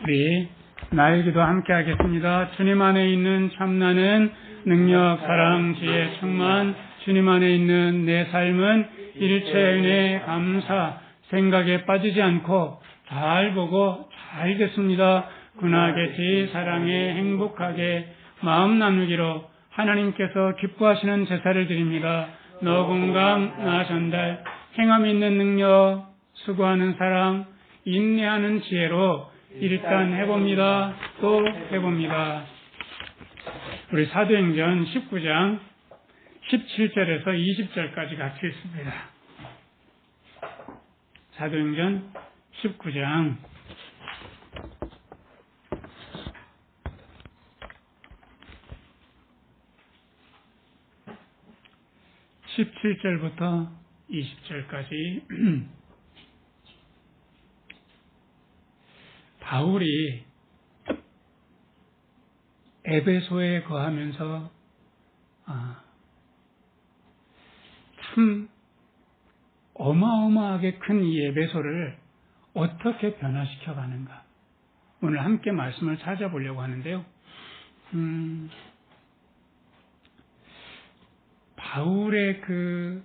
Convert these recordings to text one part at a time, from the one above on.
우리 나의 기도 함께 하겠습니다. 주님 안에 있는 참나는 능력, 사랑, 지혜, 충만. 주님 안에 있는 내 삶은 일체 은혜, 감사, 생각에 빠지지 않고 잘 보고 잘 듣습니다. 군하겠지, 사랑에 행복하게 마음 나누기로 하나님께서 기뻐하시는 제사를 드립니다. 너 공감, 나 전달, 행함 있는 능력, 수고하는 사랑, 인내하는 지혜로 일단 해봅니다. 또 해봅니다. 우리 사도행전 19장 17절에서 20절까지 같이 있습니다. 사도행전 19장 17절부터 20절까지 바울이 에베소에 거하면서 참 어마어마하게 큰 이 에베소를 어떻게 변화시켜 가는가, 오늘 함께 말씀을 찾아보려고 하는데요. 바울의 그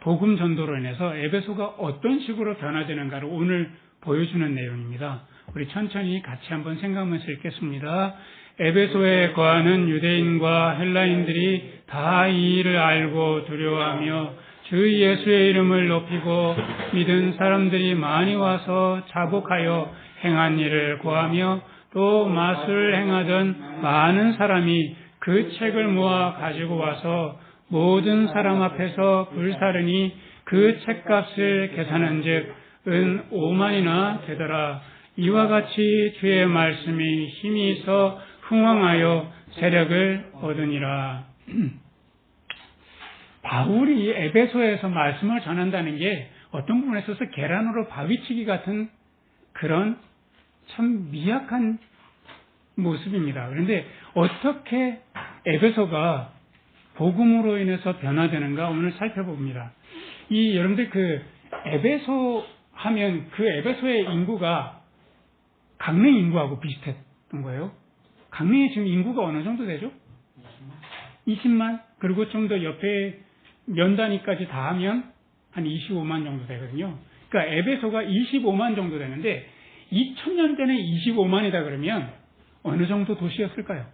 복음 전도로 인해서 에베소가 어떤 식으로 변화되는가를 오늘 보여주는 내용입니다. 우리 천천히 같이 한번 생각하면서 읽겠습니다. 에베소에 거하는 유대인과 헬라인들이 다 이 일을 알고 두려워하며 주 예수의 이름을 높이고 믿은 사람들이 많이 와서 자복하여 행한 일을 고하며 또 마술 행하던 많은 사람이 그 책을 모아 가지고 와서 모든 사람 앞에서 불사르니 그 책값을 계산한즉 은 5만이나 되더라. 이와 같이 주의 말씀이 힘이 있어 흥왕하여 세력을 얻으니라. 바울이 에베소에서 말씀을 전한다는 게 어떤 부분에 있어서 계란으로 바위치기 같은 그런 참 미약한 모습입니다. 그런데 어떻게 에베소가 복음으로 인해서 변화되는가 오늘 살펴봅니다. 여러분들 그 에베소 하면 그 에베소의 인구가 강릉 인구하고 비슷했던 거예요. 강릉에 지금 인구가 어느 정도 되죠? 20만? 그리고 좀 더 옆에 면 단위까지 다 하면 한 25만 정도 되거든요. 그러니까 에베소가 25만 정도 되는데 2000년대는 25만이다 그러면 어느 정도 도시였을까요?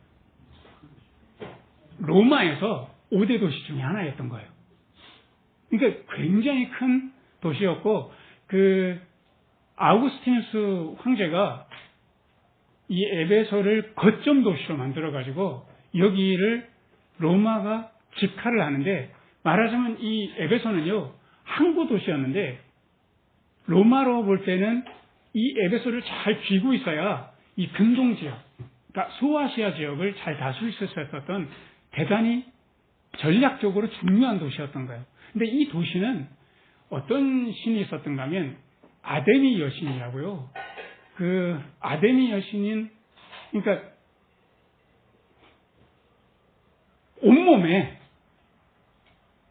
로마에서 5대 도시 중에 하나였던 거예요. 그러니까 굉장히 큰 도시였고, 그 아우구스티누스 황제가 이 에베소를 거점 도시로 만들어가지고 여기를 로마가 직할을 하는데, 말하자면 이 에베소는요 항구 도시였는데 로마로 볼 때는 이 에베소를 잘 쥐고 있어야 이 근동 지역, 그러니까 소아시아 지역을 잘 다스릴 수 있었던 대단히 전략적으로 중요한 도시였던 거예요. 근데 이 도시는 어떤 신이 있었던가 하면 아데미 여신이라고요. 그 아데미 여신인, 그러니까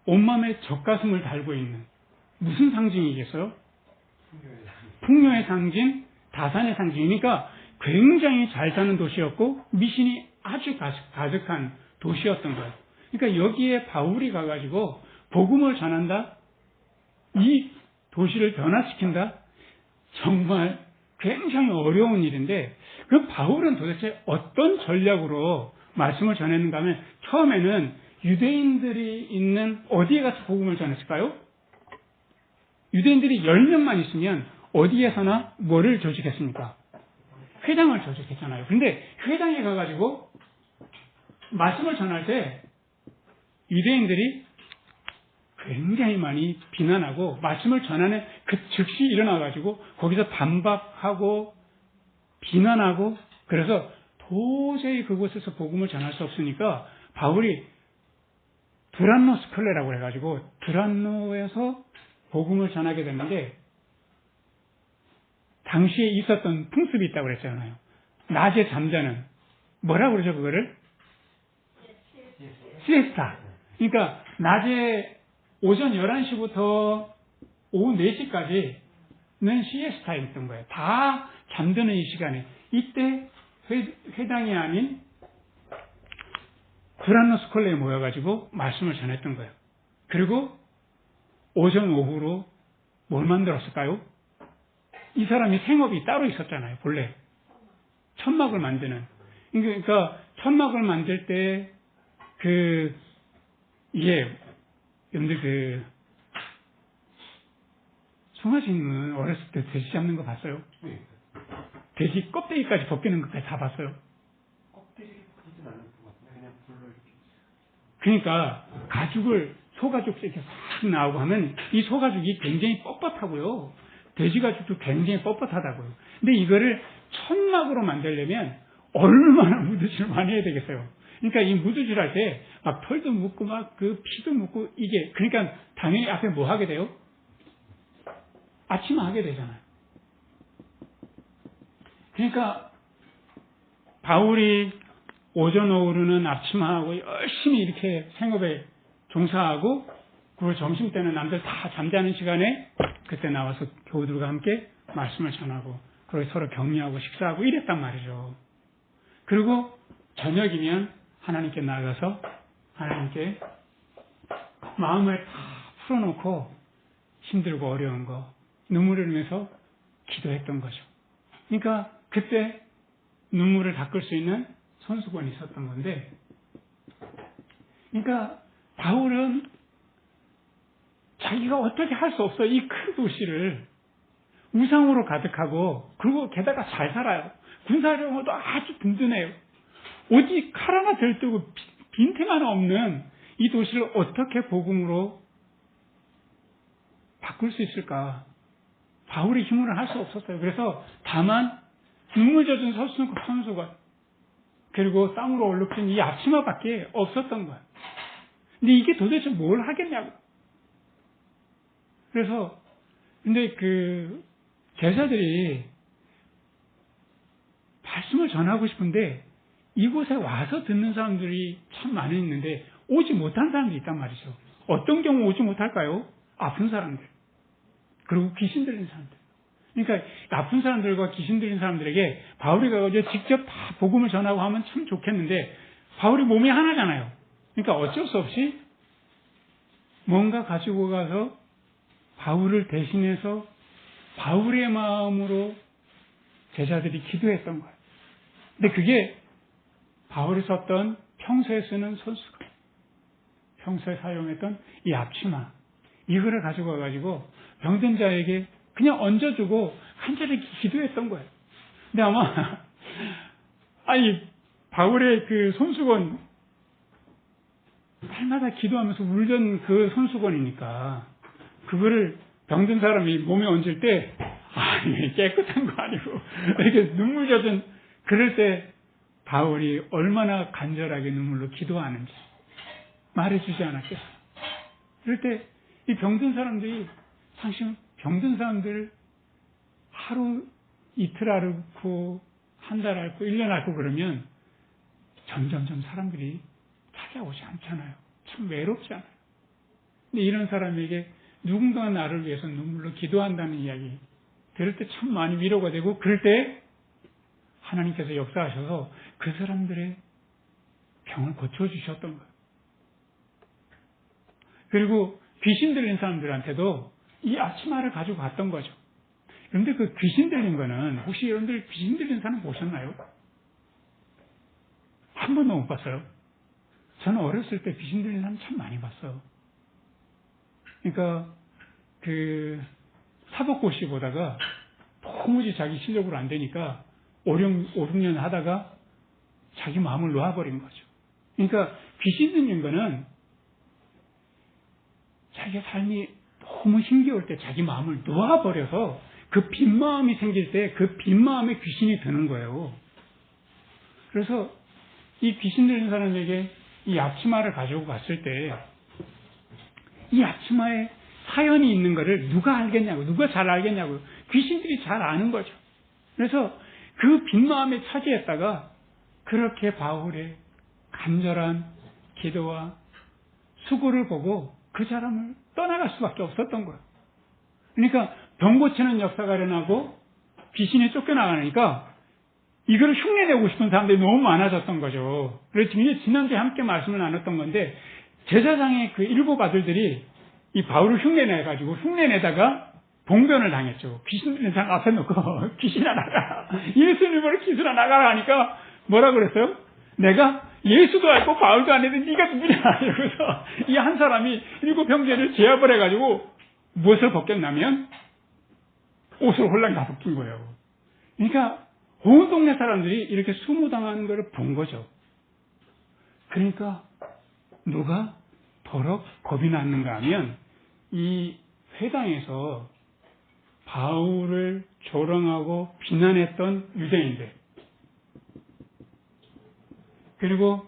온몸에 젖가슴을 달고 있는, 무슨 상징이겠어요? 풍요의 상징, 다산의 상징이니까 굉장히 잘 사는 도시였고 미신이 아주 가득한 도시였던 거예요. 그러니까 여기에 바울이 가가지고 복음을 전한다? 이 도시를 변화시킨다? 정말 굉장히 어려운 일인데, 그 바울은 도대체 어떤 전략으로 말씀을 전했는가 하면, 처음에는 유대인들이 있는 어디에 가서 복음을 전했을까요? 유대인들이 10명만 있으면 어디에서나 뭐를 조직했습니까? 회당을 조직했잖아요. 근데 회당에 가가지고 말씀을 전할 때 유대인들이 굉장히 많이 비난하고, 말씀을 전하는 그 즉시 일어나가지고 거기서 반박하고 비난하고, 그래서 도저히 그곳에서 복음을 전할 수 없으니까 바울이 두란노 스컬레라고 해가지고 두란노에서 복음을 전하게 됐는데, 당시에 있었던 풍습이 있다고 그랬잖아요. 낮에 잠자는, 뭐라고 그러죠 그거를? 시에스타. 그러니까 낮에 오전 11시부터 오후 4시까지는 시에스타였던 거예요. 다 잠드는 이 시간에 이때 회당이 아닌 구란노 스콜레에 모여가지고 말씀을 전했던 거예요. 그리고 오전 오후로 뭘 만들었을까요? 이 사람이 생업이 따로 있었잖아요. 본래 천막을 만드는. 그러니까 천막을 만들 때 이게 여러분들 송하신은 어렸을 때 돼지 잡는 거 봤어요? 네. 돼지 껍데기까지 벗기는 것까지 다 봤어요. 껍데기 벗기진 않을 것 같은데 그냥 불로 이렇게. 그러니까 소가죽 이렇게 싹 나오고 하면 이 소가죽이 굉장히 뻣뻣하고요. 돼지 가죽도 굉장히 뻣뻣하다고요. 근데 이거를 천막으로 만들려면 얼마나 무드질을 많이 해야 되겠어요. 그러니까 이 무드질 할 때 막 털도 묻고 막 피도 묻고 이게 그러니까 당연히 앞에 뭐 하게 돼요? 아침에 하게 되잖아요. 그러니까 바울이 오전 오후로는 앞치마하고 열심히 이렇게 생업에 종사하고 그리고 점심 때는 남들 다 잠자는 시간에 그때 나와서 교우들과 함께 말씀을 전하고 그리고 서로 격려하고 식사하고 이랬단 말이죠. 그리고 저녁이면 하나님께 나가서 하나님께 마음을 다 풀어놓고 힘들고 어려운 거 눈물을 흘리면서 기도했던 거죠. 그러니까 그때 눈물을 닦을 수 있는 손수건이 있었던 건데, 그러니까 바울은 자기가 어떻게 할 수 없어. 이 큰 도시를 우상으로 가득하고 그리고 게다가 잘 살아요. 군사력도 아주 든든해요. 오직 칼 하나 들뜨고 빈틈 하나 없는 이 도시를 어떻게 복음으로 바꿀 수 있을까? 바울의 힘으로는 할 수 없었어요. 그래서 다만 눈물 젖은 손수건 그리고 땀으로 얼룩진 이 앞치마밖에 없었던 거예요. 근데 이게 도대체 뭘 하겠냐고. 그래서 근데 제자들이 말씀을 전하고 싶은데 이곳에 와서 듣는 사람들이 참 많이 있는데 오지 못한 사람들이 있단 말이죠. 어떤 경우 오지 못할까요? 아픈 사람들. 그리고 귀신 들린 사람들. 그러니까 아픈 사람들과 귀신 들린 사람들에게 바울이 가서 직접 다 복음을 전하고 하면 참 좋겠는데 바울이 몸이 하나잖아요. 그러니까 어쩔 수 없이 뭔가 가지고 가서 바울을 대신해서 바울의 마음으로 제자들이 기도했던 거예요. 근데 그게 바울이 썼던 평소에 쓰는 손수건, 평소에 사용했던 이 앞치마 이거를 가지고 와가지고 병든 자에게 그냥 얹어주고 간절히 기도했던 거예요. 근데 아마 바울의 그 손수건 날마다 기도하면서 울던 그 손수건이니까 그거를 병든 사람이 몸에 얹을 때 깨끗한 거 아니고 이렇게 눈물 젖은 그럴 때 바울이 얼마나 간절하게 눈물로 기도하는지 말해주지 않았겠어요. 그럴 때 이 병든 사람들이 사실 병든 사람들 하루 이틀 앓고 한 달 앓고 1년 앓고 그러면 점점점 사람들이 찾아오지 않잖아요. 참 외롭지 않아요. 근데 이런 사람에게 누군가 나를 위해서 눈물로 기도한다는 이야기 들을 때 참 많이 위로가 되고 그럴 때 하나님께서 역사하셔서 그 사람들의 병을 고쳐주셨던 거예요. 그리고 귀신 들린 사람들한테도 이 앞치마를 가지고 갔던 거죠. 그런데 그 귀신 들린 거는 혹시 여러분들 귀신 들린 사람 보셨나요? 한 번도 못 봤어요. 저는 어렸을 때 귀신 들린 사람 참 많이 봤어요. 그러니까 사법고시 보다가 도무지 자기 실력으로 안 되니까 5, 6년 하다가 자기 마음을 놓아버린 거죠. 그러니까 귀신 들린 거는 자기가 삶이 너무 힘겨울 때 자기 마음을 놓아버려서 그 빈 마음이 생길 때 그 빈 마음에 귀신이 드는 거예요. 그래서 이 귀신 들린 사람에게 이 앞치마를 가지고 갔을 때 이 앞치마에 사연이 있는 거를 누가 알겠냐고, 누가 잘 알겠냐고. 귀신들이 잘 아는 거죠. 그래서 그 빈 마음에 차지했다가 그렇게 바울의 간절한 기도와 수고를 보고 그 사람을 떠나갈 수밖에 없었던 거예요. 그러니까 병 고치는 역사가 일어나고 귀신이 쫓겨나가니까 이거를 흉내내고 싶은 사람들이 너무 많아졌던 거죠. 그래서 지난주에 함께 말씀을 나눴던 건데 제사장의 그 7 아들들이 이 바울을 흉내내가지고 흉내내다가 봉변을 당했죠. 귀신 있는 사람 앞에 놓고 귀신아 나가라. 예수님을 귀신아 나가라 하니까 뭐라 그랬어요? 내가 예수도 알고 바울도 안 했는데 네가 누구냐 이러면서 이 한 사람이 7 형제를 제압을 해가지고 무엇을 벗겼냐면 옷을 홀랑 다 벗긴 거예요. 그러니까 온 동네 사람들이 이렇게 수모당하는 걸 본 거죠. 그러니까 누가 더러 겁이 났는가 하면 이 회당에서 바울을 조롱하고 비난했던 유대인들, 그리고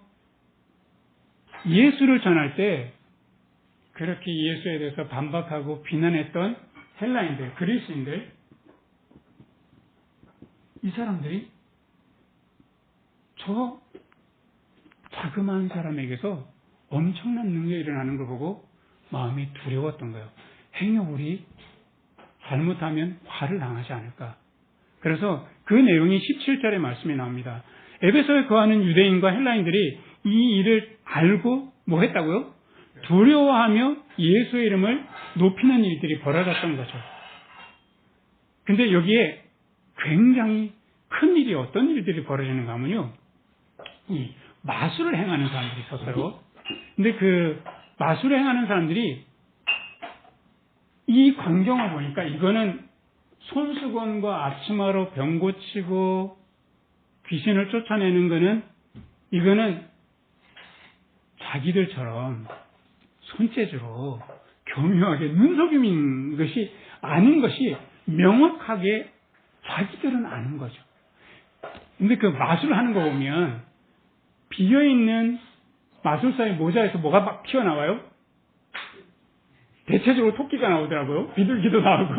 예수를 전할 때 그렇게 예수에 대해서 반박하고 비난했던 헬라인들, 그리스인들, 이 사람들이 저 자그마한 사람에게서 엄청난 능력이 일어나는 걸 보고 마음이 두려웠던 거예요. 행여 우리 잘못하면 화를 당하지 않을까. 그래서 그 내용이 17절의 말씀이 나옵니다. 에베소에 거하는 유대인과 헬라인들이 이 일을 알고 뭐 했다고요? 두려워하며 예수의 이름을 높이는 일들이 벌어졌던 거죠. 근데 여기에 굉장히 큰 일이 어떤 일들이 벌어지는가 하면요. 이 마술을 행하는 사람들이 있었어요. 근데 그 마술을 행하는 사람들이 이 광경을 보니까 이거는 손수건과 앞치마로 병 고치고 귀신을 쫓아내는 거는 이거는 자기들처럼 손재주로 교묘하게 눈속임인 것이 아닌 것이 명확하게 자기들은 아는 거죠. 근데 그 마술을 하는 거 보면 비어있는 마술사의 모자에서 뭐가 막 튀어나와요? 대체적으로 토끼가 나오더라고요. 비둘기도 나오고.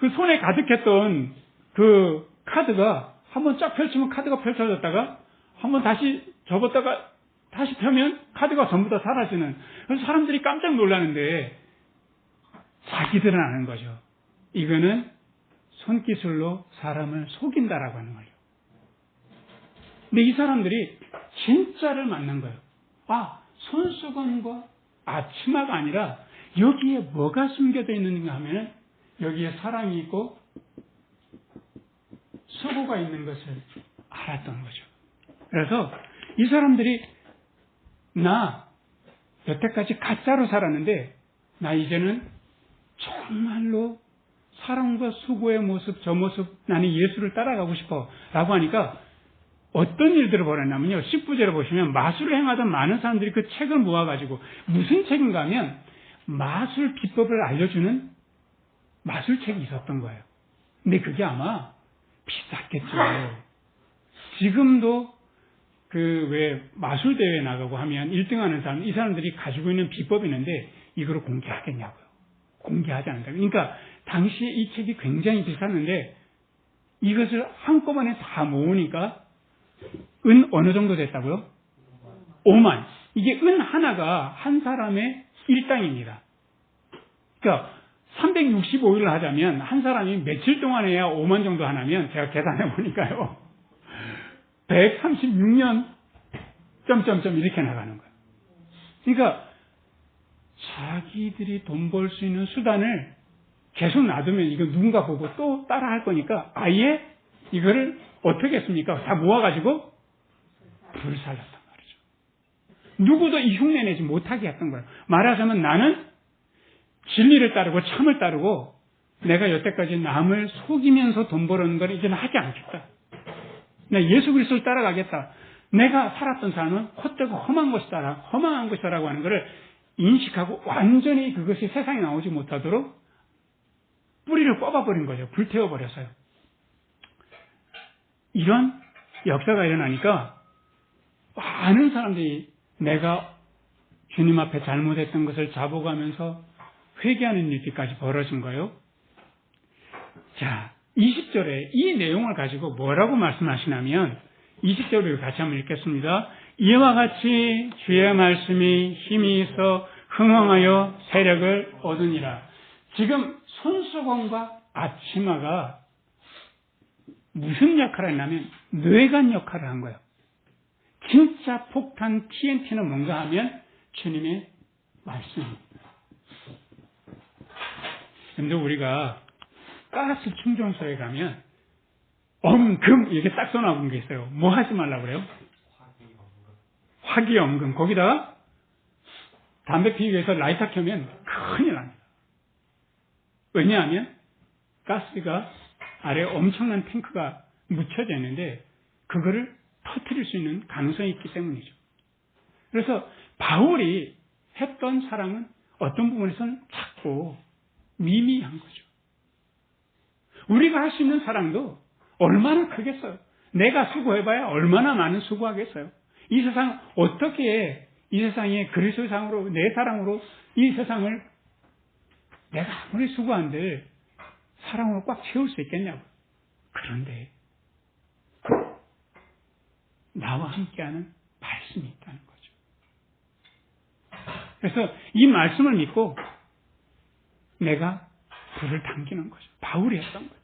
그 손에 가득했던 그 카드가 한번 쫙 펼치면 카드가 펼쳐졌다가 한번 다시 접었다가 다시 펴면 카드가 전부 다 사라지는. 그래서 사람들이 깜짝 놀라는데 자기들은 아는 거죠. 이거는 손기술로 사람을 속인다라고 하는 거예요. 근데 이 사람들이 진짜를 만난 거예요. 아, 손수건과 앞치마가 아니라 여기에 뭐가 숨겨져 있는가 하면 여기에 사랑이 있고 수고가 있는 것을 알았던 거죠. 그래서 이 사람들이 나 여태까지 가짜로 살았는데 나 이제는 정말로 사랑과 수고의 모습, 저 모습, 나는 예수를 따라가고 싶어 라고 하니까 어떤 일들을 벌였냐면요. 19절에 보시면 마술을 행하던 많은 사람들이 그 책을 모아가지고 무슨 책인가 하면 마술 비법을 알려주는 마술책이 있었던 거예요. 근데 그게 아마 비쌌겠죠. 지금도 그 왜 마술 대회에 나가고 하면 1등 하는 사람, 이 사람들이 가지고 있는 비법이 있는데 이거를 공개하겠냐고요. 공개하지 않는다. 그러니까 당시에 이 책이 굉장히 비쌌는데 이것을 한꺼번에 다 모으니까 은 어느 정도 됐다고요? 5만. 이게 은 하나가 한 사람의 일당입니다. 그러니까 365일을 하자면 한 사람이 며칠 동안 해야 5만 정도 하나면 제가 계산해 보니까요. 136년 점점점 이렇게 나가는 거예요. 그러니까 자기들이 돈 벌 수 있는 수단을 계속 놔두면 이거 누군가 보고 또 따라 할 거니까 아예 이거를 어떻게 했습니까? 다 모아가지고 불살랐단 말이죠. 누구도 이 흉내내지 못하게 했던 거예요. 말하자면 나는 진리를 따르고 참을 따르고 내가 여태까지 남을 속이면서 돈 벌었는 걸 이제는 하지 않겠다. 나 예수 그리스도를 따라가겠다. 내가 살았던 삶은 헛되고 험한 것이다라고 하는 것을 인식하고 완전히 그것이 세상에 나오지 못하도록 뿌리를 뽑아버린 거죠. 불태워버렸어요. 이런 역사가 일어나니까 많은 사람들이 내가 주님 앞에 잘못했던 것을 자복하면서 회개하는 일까지 벌어진 거예요. 자, 20절에 이 내용을 가지고 뭐라고 말씀하시냐면 20절을 같이 한번 읽겠습니다. 이와 같이 주의 말씀이 힘이 있어 흥황하여 세력을 얻으니라. 지금 손수건과 앞치마가 무슨 역할을 했냐면 뇌관 역할을 한 거예요. 진짜 폭탄 TNT는 뭔가 하면 주님의 말씀입니다. 근데 우리가 가스 충전소에 가면 엄금 이렇게 딱 써놓은 게 있어요. 뭐 하지 말라고 그래요? 화기엄금. 거기다가 담배 피우기 위해서 라이터 켜면 큰일 납니다. 왜냐하면 가스가 아래 엄청난 탱크가 묻혀져 있는데 그거를 터뜨릴 수 있는 가능성이 있기 때문이죠. 그래서 바울이 했던 사랑은 어떤 부분에서는 작고 미미한 거죠. 우리가 할 수 있는 사랑도 얼마나 크겠어요. 내가 수고해봐야 얼마나 많은 수고하겠어요. 이 세상 어떻게 이 세상에 그리스도의 사랑으로 내 사랑으로 이 세상을 내가 아무리 수고한들 사랑으로 꽉 채울 수 있겠냐고. 그런데 나와 함께하는 말씀이 있다는 거죠. 그래서 이 말씀을 믿고 내가 불을 당기는 거죠. 바울이 했던 거죠.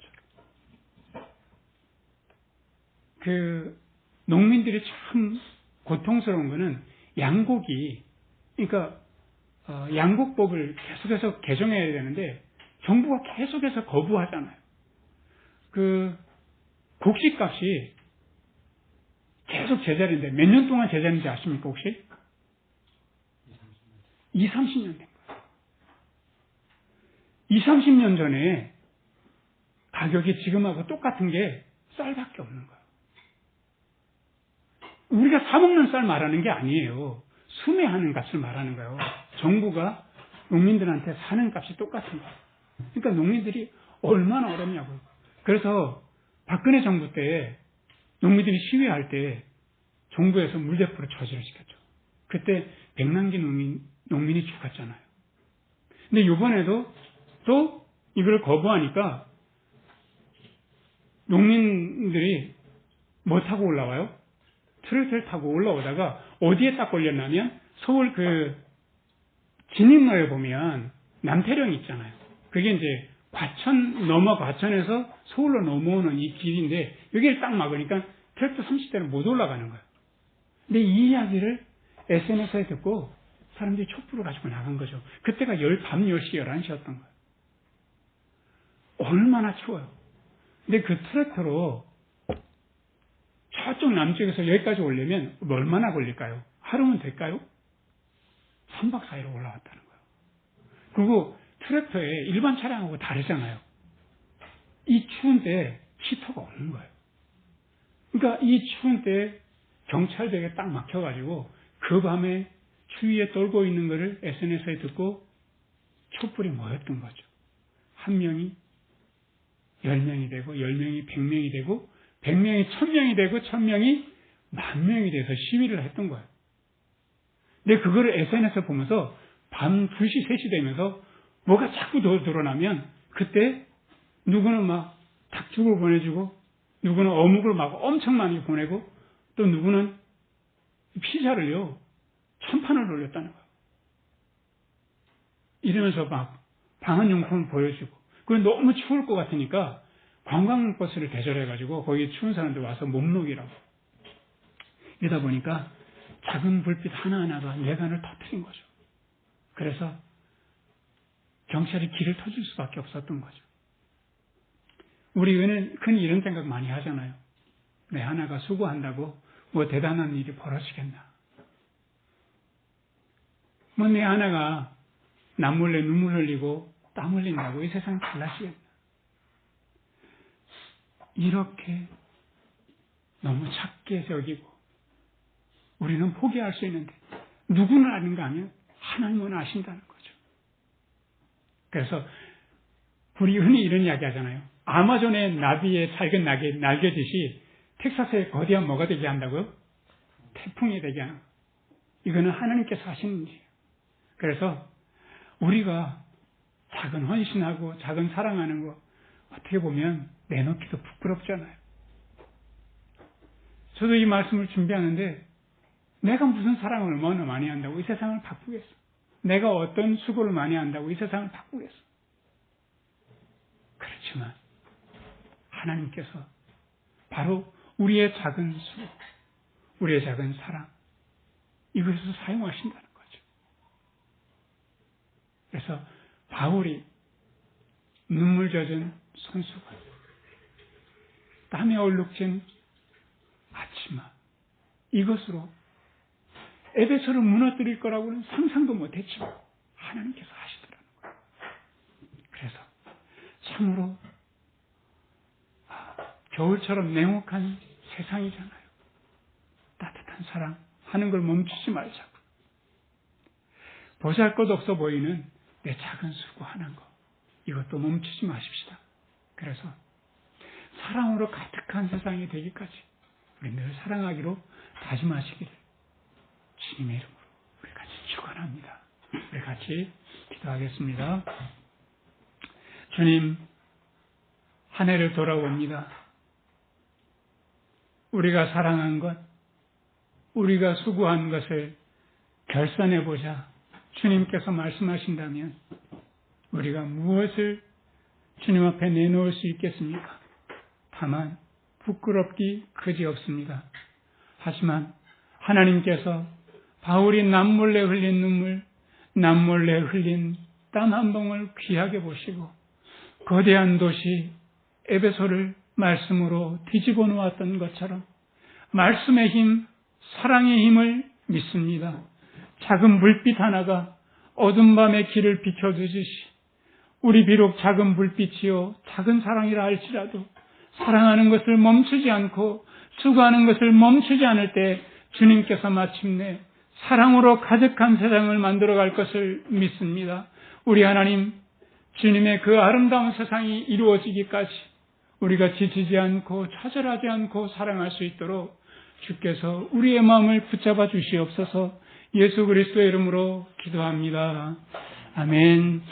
농민들이 참 고통스러운 거는 양곡이, 그러니까 양곡법을 계속해서 개정해야 되는데 정부가 계속해서 거부하잖아요. 곡식값이 계속 제자리인데 몇 년 동안 제자리인지 아십니까 혹시? 20, 30년 된 거예요. 20, 30년 전에 가격이 지금하고 똑같은 게 쌀밖에 없는 거예요. 우리가 사먹는 쌀 말하는 게 아니에요. 수매하는 값을 말하는 거예요. 정부가 농민들한테 사는 값이 똑같은 거예요. 그러니까 농민들이 얼마나 어렵냐고요. 그래서 박근혜 정부 때 농민들이 시위할 때 정부에서 물대포로 저지를 시켰죠. 그때 100만기 농민이 죽었잖아요. 근데 이번에도 또 이걸 거부하니까 농민들이 뭐 타고 올라와요? 트랙터를 타고 올라오다가 어디에 딱 걸렸냐면 서울 진입로에 보면 남태령이 있잖아요. 그게 이제 과천에서 서울로 넘어오는 이 길인데 여기를 딱 막으니까 트랙터 30대는 못 올라가는 거예요. 근데 이 이야기를 SNS에 듣고 사람들이 촛불을 가지고 나간 거죠. 그때가 밤 10시, 11시였던 거예요. 얼마나 추워요. 근데 그 트랙터로 저쪽 남쪽에서 여기까지 오려면 얼마나 걸릴까요? 하루면 될까요? 3박 4일 올라왔다는 거예요. 그리고 트랙터에 일반 차량하고 다르잖아요. 이 추운 때 히터가 없는 거예요. 그러니까 이 추운 때 경찰대에 딱 막혀가지고 그 밤에 추위에 떨고 있는 거를 SNS에 듣고 촛불이 모였던 거죠. 한 명이 10명이 되고 10명이 100명이 되고 100명이 1000명이 되고 1000명이 10,000명이 돼서 시위를 했던 거예요. 근데 그거를 SNS에 보면서 밤 2시, 3시 되면서 뭐가 자꾸 더 드러나면 그때 누구는 막 닭죽을 보내주고 누구는 어묵을 막 엄청 많이 보내고 또 누구는 피자를요 1000판을 올렸다는 거예요. 이러면서 막 방한용품을 보여주고 그리고 너무 추울 것 같으니까 관광버스를 대절해가지고 거기 추운 사람들 와서 몸놀이라고 이러다 보니까 작은 불빛 하나하나가 뇌관을 터뜨린 거죠. 그래서 경찰이 길을 터줄 수밖에 없었던 거죠. 우리 는 흔히 이런 생각 많이 하잖아요. 내 하나가 수고한다고 뭐 대단한 일이 벌어지겠나. 뭐 내 하나가 남몰래 눈물 흘리고 땀 흘린다고 이 세상 달라지겠나. 이렇게 너무 작게 여기고 우리는 포기할 수 있는데 누구는 아는가 하면 하나님은 아신다는 거죠. 그래서 우리 흔히 이런 이야기 하잖아요. 아마존의 나비의 작은 날개짓이 텍사스의 거대한 뭐가 되게 한다고요? 태풍이 되게 하는 거예요. 이거는 하나님께서 하시는 일이에요. 그래서 우리가 작은 헌신하고 작은 사랑하는 거 어떻게 보면 내놓기도 부끄럽잖아요. 저도 이 말씀을 준비하는데 내가 무슨 사랑을 얼마나 많이 한다고 이 세상을 바꾸겠어. 내가 어떤 수고를 많이 한다고 이 세상을 바꾸겠어. 그렇지 그렇지만 하나님께서 바로 우리의 작은 수, 우리의 작은 사랑, 이것을 사용하신다는 거죠. 그래서 바울이 눈물 젖은 손수건, 땀에 얼룩진 앞치마, 이것으로 에베소를 무너뜨릴 거라고는 상상도 못했지만 하나님께서 하시더라는 거예요. 그래서 참으로 겨울처럼 냉혹한 세상이잖아요. 따뜻한 사랑 하는 걸 멈추지 말자고. 보잘것없어 보이는 내 작은 수고하는 거, 이것도 멈추지 마십시다. 그래서 사랑으로 가득한 세상이 되기까지 우리 늘 사랑하기로 다짐하시기를 주님의 이름으로 우리 같이 축원합니다. 우리 같이 기도하겠습니다. 주님, 한 해를 돌아봅니다. 우리가 사랑한 것, 우리가 수고한 것을 결산해보자 주님께서 말씀하신다면 우리가 무엇을 주님 앞에 내놓을 수 있겠습니까? 다만 부끄럽기 그지없습니다. 하지만 하나님께서 바울이 남몰래 흘린 눈물, 남몰래 흘린 땀 한 방울 귀하게 보시고 거대한 도시 에베소를 말씀으로 뒤집어 놓았던 것처럼 말씀의 힘, 사랑의 힘을 믿습니다. 작은 불빛 하나가 어둠 밤의 길을 비춰주듯이 우리 비록 작은 불빛이요 작은 사랑이라 할지라도 사랑하는 것을 멈추지 않고 수고하는 것을 멈추지 않을 때 주님께서 마침내 사랑으로 가득한 세상을 만들어갈 것을 믿습니다. 우리 하나님, 주님의 그 아름다운 세상이 이루어지기까지 우리가 지치지 않고 좌절하지 않고 사랑할 수 있도록 주께서 우리의 마음을 붙잡아 주시옵소서. 예수 그리스도의 이름으로 기도합니다. 아멘.